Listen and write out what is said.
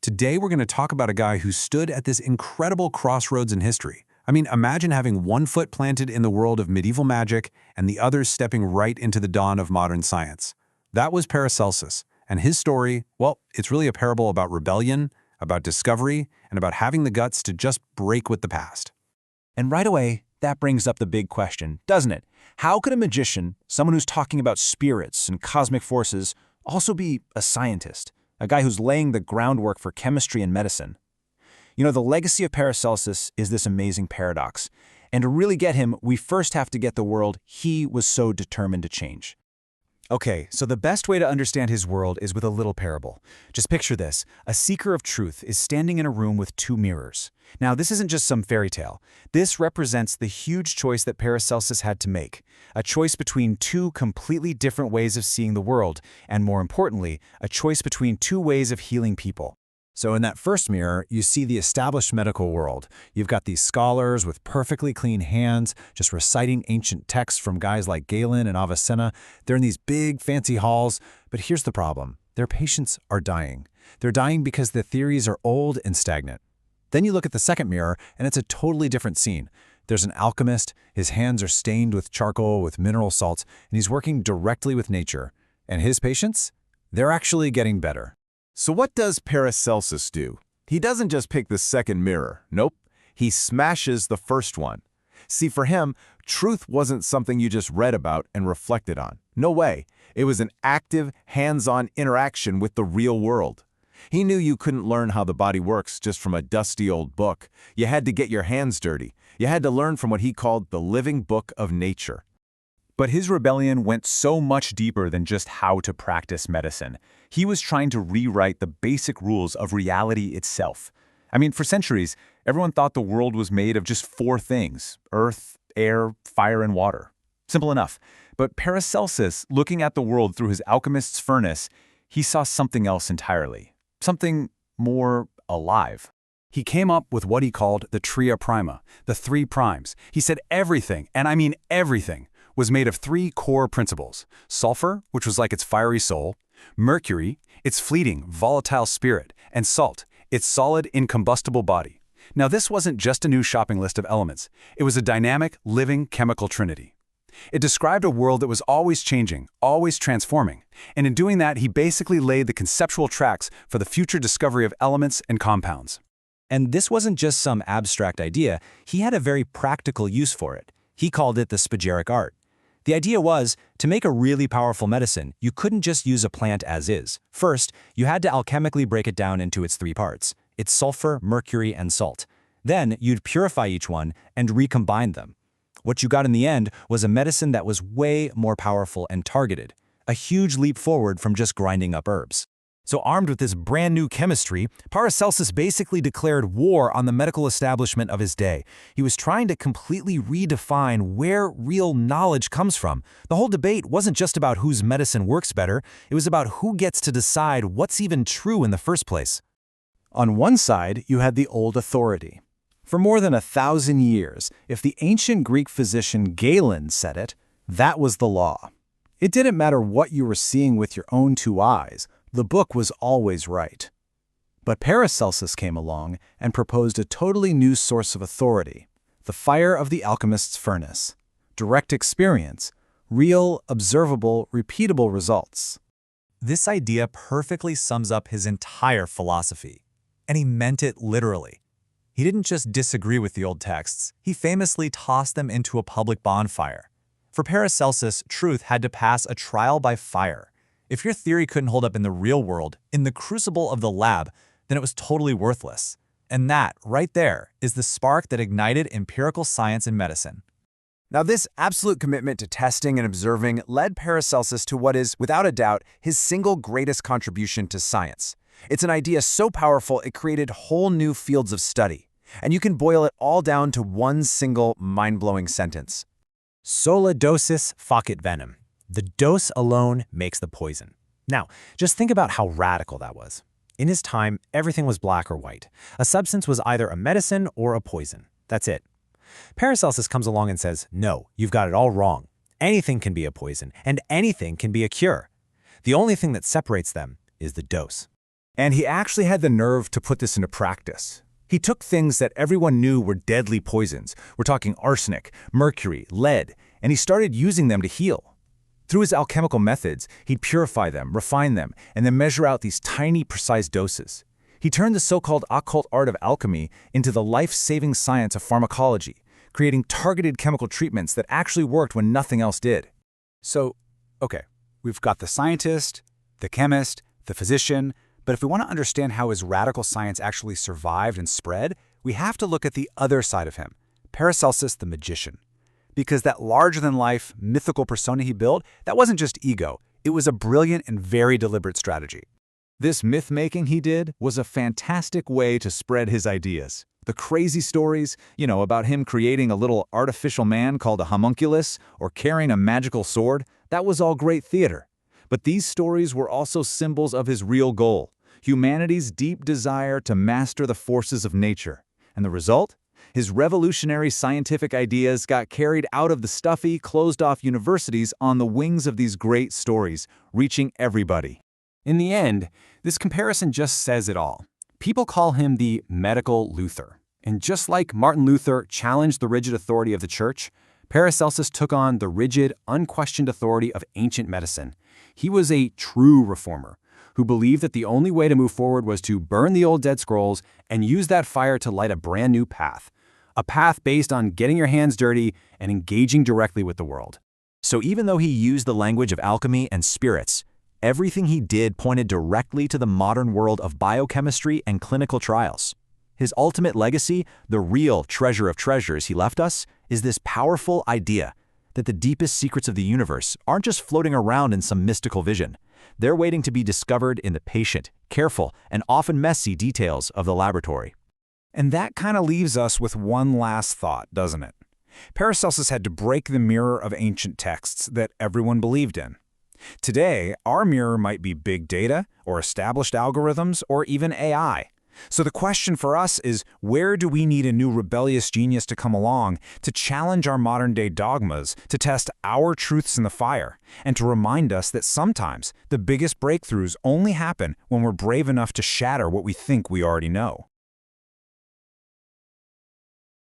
Today, we're going to talk about a guy who stood at this incredible crossroads in history. I mean, imagine having one foot planted in the world of medieval magic and the other stepping right into the dawn of modern science. That was Paracelsus, and his story, well, it's really a parable about rebellion, about discovery, and about having the guts to just break with the past. And right away, that brings up the big question, doesn't it? How could a magician, someone who's talking about spirits and cosmic forces, also be a scientist, a guy who's laying the groundwork for chemistry and medicine? You know, the legacy of Paracelsus is this amazing paradox. And to really get him, we first have to get the world he was so determined to change. Okay, so the best way to understand his world is with a little parable. Just picture this. A seeker of truth is standing in a room with two mirrors. Now, this isn't just some fairy tale. This represents the huge choice that Paracelsus had to make. A choice between two completely different ways of seeing the world, and more importantly, a choice between two ways of healing people. So in that first mirror, you see the established medical world. You've got these scholars with perfectly clean hands, just reciting ancient texts from guys like Galen and Avicenna. They're in these big, fancy halls. But here's the problem. Their patients are dying. They're dying because the theories are old and stagnant. Then you look at the second mirror, and it's a totally different scene. There's an alchemist. His hands are stained with charcoal, with mineral salts, and he's working directly with nature. And his patients? They're actually getting better. So what does Paracelsus do? He doesn't just pick the second mirror. Nope. He smashes the first one. See, for him, truth wasn't something you just read about and reflected on. No way. It was an active, hands-on interaction with the real world. He knew you couldn't learn how the body works just from a dusty old book. You had to get your hands dirty. You had to learn from what he called the living book of nature. But his rebellion went so much deeper than just how to practice medicine. He was trying to rewrite the basic rules of reality itself. I mean, for centuries, everyone thought the world was made of just four things: earth, air, fire, and water. Simple enough. But Paracelsus, looking at the world through his alchemist's furnace, he saw something else entirely. Something more alive. He came up with what he called the tria prima, the three primes. He said everything, and I mean everything, was made of three core principles: sulfur, which was like its fiery soul; mercury, its fleeting, volatile spirit; and salt, its solid, incombustible body. Now, this wasn't just a new shopping list of elements. It was a dynamic, living chemical trinity. It described a world that was always changing, always transforming. And in doing that, he basically laid the conceptual tracks for the future discovery of elements and compounds. And this wasn't just some abstract idea. He had a very practical use for it. He called it the spagyric art. The idea was, to make a really powerful medicine, you couldn't just use a plant as is. First, you had to alchemically break it down into its three parts: its sulfur, mercury, and salt. Then, you'd purify each one and recombine them. What you got in the end was a medicine that was way more powerful and targeted, a huge leap forward from just grinding up herbs. So armed with this brand new chemistry, Paracelsus basically declared war on the medical establishment of his day. He was trying to completely redefine where real knowledge comes from. The whole debate wasn't just about whose medicine works better, it was about who gets to decide what's even true in the first place. On one side, you had the old authority. For more than 1,000 years, if the ancient Greek physician Galen said it, that was the law. It didn't matter what you were seeing with your own two eyes. The book was always right. But Paracelsus came along and proposed a totally new source of authority: the fire of the alchemist's furnace. Direct experience, real, observable, repeatable results. This idea perfectly sums up his entire philosophy, and he meant it literally. He didn't just disagree with the old texts, he famously tossed them into a public bonfire. For Paracelsus, truth had to pass a trial by fire. If your theory couldn't hold up in the real world, in the crucible of the lab, then it was totally worthless. And that, right there, is the spark that ignited empirical science and medicine. Now, this absolute commitment to testing and observing led Paracelsus to what is, without a doubt, his single greatest contribution to science. It's an idea so powerful it created whole new fields of study. And you can boil it all down to one single mind-blowing sentence: Sola dosis facit venem. The dose alone makes the poison. Now, just think about how radical that was. In his time, everything was black or white. A substance was either a medicine or a poison. That's it. Paracelsus comes along and says, no, you've got it all wrong. Anything can be a poison, and anything can be a cure. The only thing that separates them is the dose. And he actually had the nerve to put this into practice. He took things that everyone knew were deadly poisons. We're talking arsenic, mercury, lead, and he started using them to heal. Through his alchemical methods, he'd purify them, refine them, and then measure out these tiny, precise doses. He turned the so-called occult art of alchemy into the life-saving science of pharmacology, creating targeted chemical treatments that actually worked when nothing else did. So, okay, we've got the scientist, the chemist, the physician, but if we want to understand how his radical science actually survived and spread, we have to look at the other side of him, Paracelsus the magician. Because that larger-than-life, mythical persona he built, that wasn't just ego, it was a brilliant and very deliberate strategy. This myth-making he did was a fantastic way to spread his ideas. The crazy stories, about him creating a little artificial man called a homunculus or carrying a magical sword, that was all great theater. But these stories were also symbols of his real goal, humanity's deep desire to master the forces of nature. And the result? His revolutionary scientific ideas got carried out of the stuffy, closed-off universities on the wings of these great stories, reaching everybody. In the end, this comparison just says it all. People call him the medical Luther. And just like Martin Luther challenged the rigid authority of the church, Paracelsus took on the rigid, unquestioned authority of ancient medicine. He was a true reformer who believed that the only way to move forward was to burn the old dead scrolls and use that fire to light a brand new path. A path based on getting your hands dirty and engaging directly with the world. So even though he used the language of alchemy and spirits, everything he did pointed directly to the modern world of biochemistry and clinical trials. His ultimate legacy, the real treasure of treasures he left us, is this powerful idea that the deepest secrets of the universe aren't just floating around in some mystical vision. They're waiting to be discovered in the patient, careful, and often messy details of the laboratory. And that kind of leaves us with one last thought, doesn't it? Paracelsus had to break the mirror of ancient texts that everyone believed in. Today, our mirror might be big data, or established algorithms, or even AI. So the question for us is, where do we need a new rebellious genius to come along to challenge our modern-day dogmas, to test our truths in the fire, and to remind us that sometimes the biggest breakthroughs only happen when we're brave enough to shatter what we think we already know?